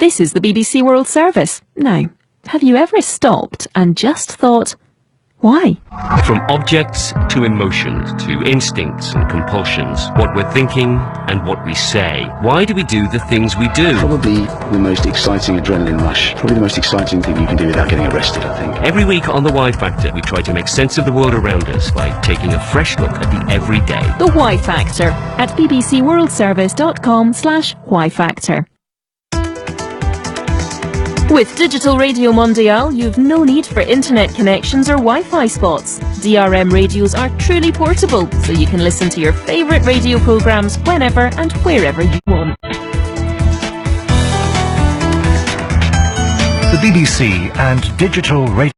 This is the BBC World Service. Now, have you ever stopped and just thought, why? From objects to emotions, to instincts and compulsions, what we're thinking and what we say. Why do we do the things we do? Probably the most exciting adrenaline rush. Probably the most exciting thing you can do without getting arrested, I think. Every week on The Why Factor, we try to make sense of the world around us by taking a fresh look at the everyday. The Why Factor at bbcworldservice.com/Why Factor. With Digital Radio Mondiale, you've no need for internet connections or Wi-Fi spots. DRM radios are truly portable, so you can listen to your favourite radio programmes whenever and wherever you want. The BBC and Digital Radio.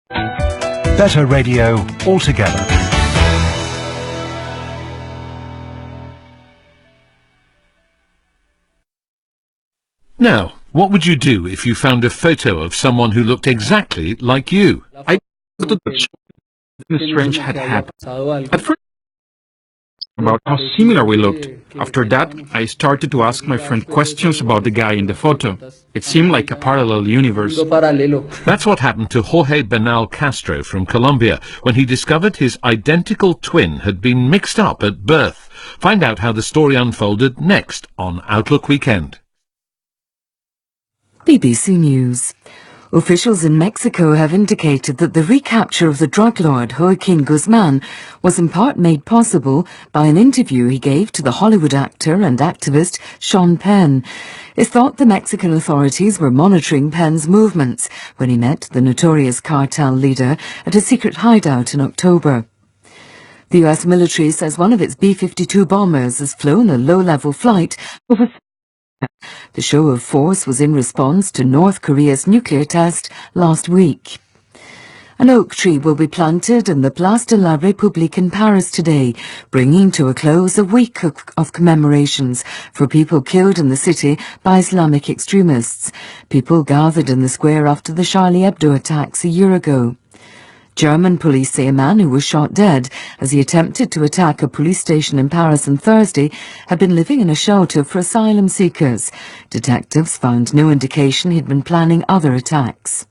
Better radio altogether. Now, what would you do if you found a photo of someone who looked exactly like you? I thought that something strange had happened. At first, about how similar we looked. After that, I started to ask my friend questions about the guy in the photo. It seemed like a parallel universe. That's what happened to Jorge Bernal Castro from Colombia when he discovered his identical twin had been mixed up at birth. Find out how the story unfolded next on Outlook Weekend. BBC News. Officials in Mexico have indicated that the recapture of the drug lord Joaquin Guzman was in part made possible by an interview he gave to the Hollywood actor and activist Sean Penn. It's thought the Mexican authorities were monitoring Penn's movements when he met the notorious cartel leader at a secret hideout in October. The US military says one of its B-52 bombers has flown a low-level flight over. The show of force was in response to North Korea's nuclear test last week. An oak tree will be planted in the Place de la République in Paris today, bringing to a close a week of commemorations for people killed in the city by Islamic extremists. People gathered in the square after the Charlie Hebdo attacks a year ago. German police say a man who was shot dead as he attempted to attack a police station in Paris on Thursday had been living in a shelter for asylum seekers. Detectives found no indication he'd been planning other attacks.